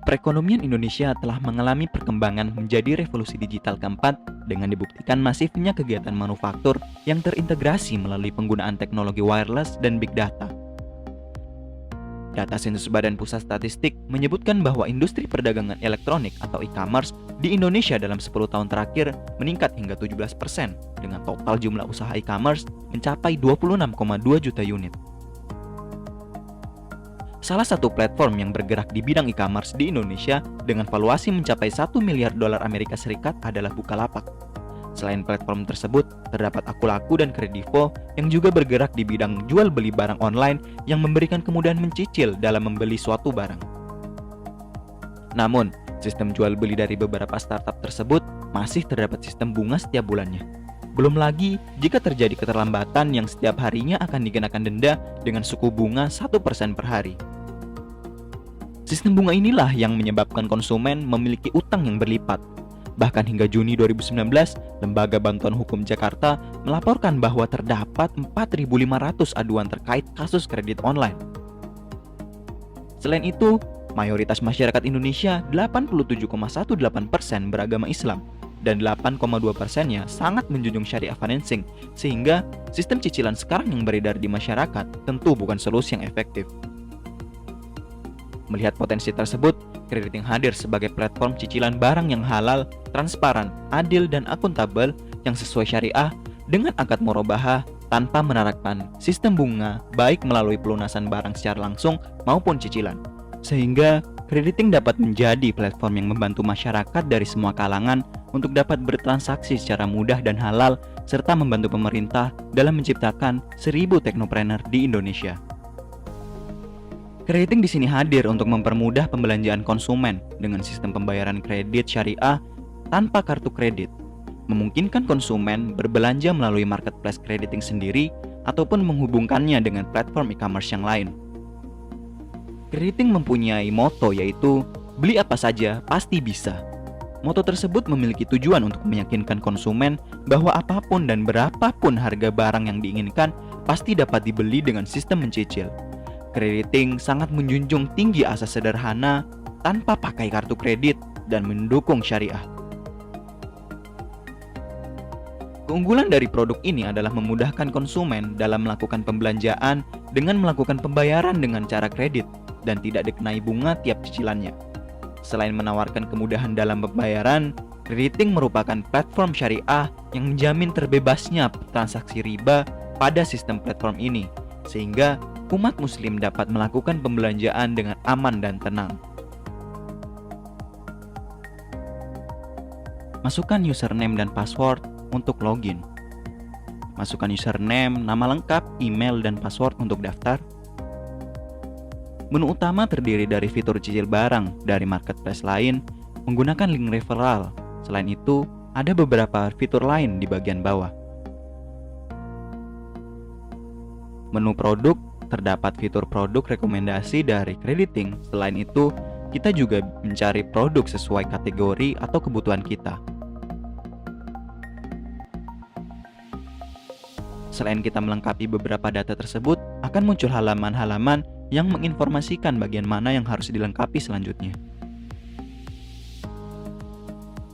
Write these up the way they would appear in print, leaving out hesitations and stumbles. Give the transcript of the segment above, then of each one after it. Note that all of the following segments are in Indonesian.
Perekonomian Indonesia telah mengalami perkembangan menjadi revolusi digital keempat dengan dibuktikan masifnya kegiatan manufaktur yang terintegrasi melalui penggunaan teknologi wireless dan big data. Data Sensus Badan Pusat Statistik menyebutkan bahwa industri perdagangan elektronik atau e-commerce di Indonesia dalam 10 tahun terakhir meningkat hingga 17% dengan total jumlah usaha e-commerce mencapai 26,2 juta unit. Salah satu platform yang bergerak di bidang e-commerce di Indonesia dengan valuasi mencapai 1 miliar dolar Amerika Serikat adalah Bukalapak. Selain platform tersebut, terdapat Akulaku dan Kredivo yang juga bergerak di bidang jual beli barang online yang memberikan kemudahan mencicil dalam membeli suatu barang. Namun, sistem jual beli dari beberapa startup tersebut masih terdapat sistem bunga setiap bulannya. Belum lagi jika terjadi keterlambatan yang setiap harinya akan dikenakan denda dengan suku bunga 1% per hari. Sistem bunga inilah yang menyebabkan konsumen memiliki utang yang berlipat. Bahkan hingga Juni 2019, Lembaga Bantuan Hukum Jakarta melaporkan bahwa terdapat 4.500 aduan terkait kasus kredit online. Selain itu, mayoritas masyarakat Indonesia 87,18% beragama Islam dan 8,2%-nya sangat menjunjung syariah financing, sehingga sistem cicilan sekarang yang beredar di masyarakat tentu bukan solusi yang efektif. Melihat potensi tersebut, Krediting hadir sebagai platform cicilan barang yang halal, transparan, adil, dan akuntabel yang sesuai syariah dengan akad murabahah tanpa menerapkan sistem bunga baik melalui pelunasan barang secara langsung maupun cicilan. Sehingga Krediting dapat menjadi platform yang membantu masyarakat dari semua kalangan untuk dapat bertransaksi secara mudah dan halal serta membantu pemerintah dalam menciptakan 1.000 teknopreneur di Indonesia. Krediting di sini hadir untuk mempermudah pembelanjaan konsumen dengan sistem pembayaran kredit syariah tanpa kartu kredit, memungkinkan konsumen berbelanja melalui marketplace Krediting sendiri ataupun menghubungkannya dengan platform e-commerce yang lain. Krediting mempunyai moto yaitu beli apa saja pasti bisa. Moto tersebut memiliki tujuan untuk meyakinkan konsumen bahwa apapun dan berapapun harga barang yang diinginkan pasti dapat dibeli dengan sistem mencicil. Krediting sangat menjunjung tinggi asas sederhana tanpa pakai kartu kredit dan mendukung syariah. Keunggulan dari produk ini adalah memudahkan konsumen dalam melakukan pembelanjaan dengan melakukan pembayaran dengan cara kredit dan tidak dikenai bunga tiap cicilannya. Selain menawarkan kemudahan dalam pembayaran, Krediting merupakan platform syariah yang menjamin terbebasnya transaksi riba pada sistem platform ini, sehingga umat muslim dapat melakukan pembelanjaan dengan aman dan tenang. Masukkan username dan password untuk login. Masukkan username, nama lengkap, email, dan password untuk daftar. Menu utama terdiri dari fitur cicil barang dari marketplace lain menggunakan link referral. Selain itu, ada beberapa fitur lain di bagian bawah. Menu produk, terdapat fitur produk rekomendasi dari Krediting. Selain itu, kita juga mencari produk sesuai kategori atau kebutuhan kita. Selain kita melengkapi beberapa data tersebut, akan muncul halaman-halaman yang menginformasikan bagian mana yang harus dilengkapi selanjutnya.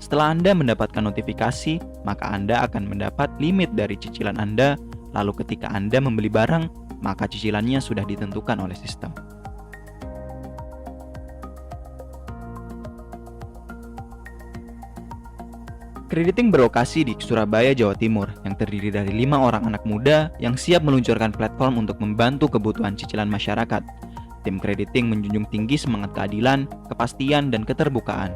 Setelah Anda mendapatkan notifikasi, maka Anda akan mendapat limit dari cicilan Anda. Lalu ketika Anda membeli barang, maka cicilannya sudah ditentukan oleh sistem. Krediting berlokasi di Surabaya, Jawa Timur, yang terdiri dari 5 orang anak muda yang siap meluncurkan platform untuk membantu kebutuhan cicilan masyarakat. Tim Krediting menjunjung tinggi semangat keadilan, kepastian, dan keterbukaan.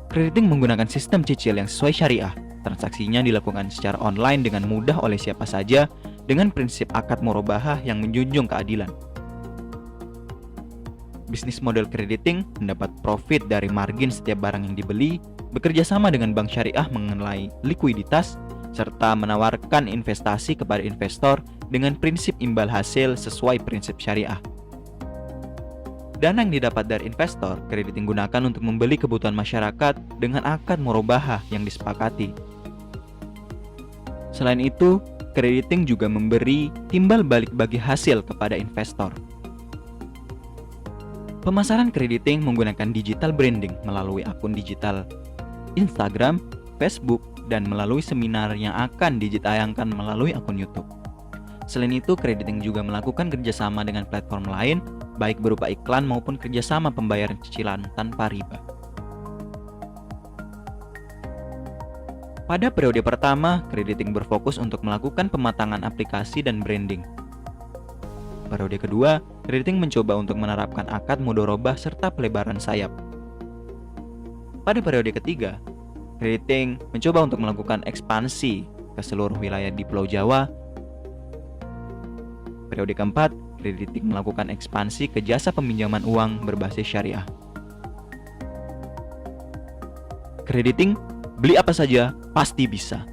Krediting menggunakan sistem cicil yang sesuai syariah. Transaksinya dilakukan secara online dengan mudah oleh siapa saja, dengan prinsip akad murabahah yang menjunjung keadilan. Bisnis model Krediting mendapat profit dari margin setiap barang yang dibeli, bekerja sama dengan bank syariah mengenai likuiditas, serta menawarkan investasi kepada investor dengan prinsip imbal hasil sesuai prinsip syariah. Dana yang didapat dari investor, Krediting gunakan untuk membeli kebutuhan masyarakat dengan akad murabahah yang disepakati. Selain itu, Krediting juga memberi timbal balik bagi hasil kepada investor. Pemasaran crediting menggunakan digital branding melalui akun digital Instagram, Facebook, dan melalui seminar yang akan ditayangkan melalui akun YouTube. Selain itu, crediting juga melakukan kerjasama dengan platform lain, baik berupa iklan maupun kerjasama pembayaran cicilan tanpa riba. Pada periode pertama, crediting berfokus untuk melakukan pematangan aplikasi dan branding. Periode kedua, crediting mencoba untuk menerapkan akad mudharabah serta pelebaran sayap. Pada periode ketiga, crediting mencoba untuk melakukan ekspansi ke seluruh wilayah di Pulau Jawa. Periode keempat, crediting melakukan ekspansi ke jasa peminjaman uang berbasis syariah. Crediting, beli apa saja, pasti bisa.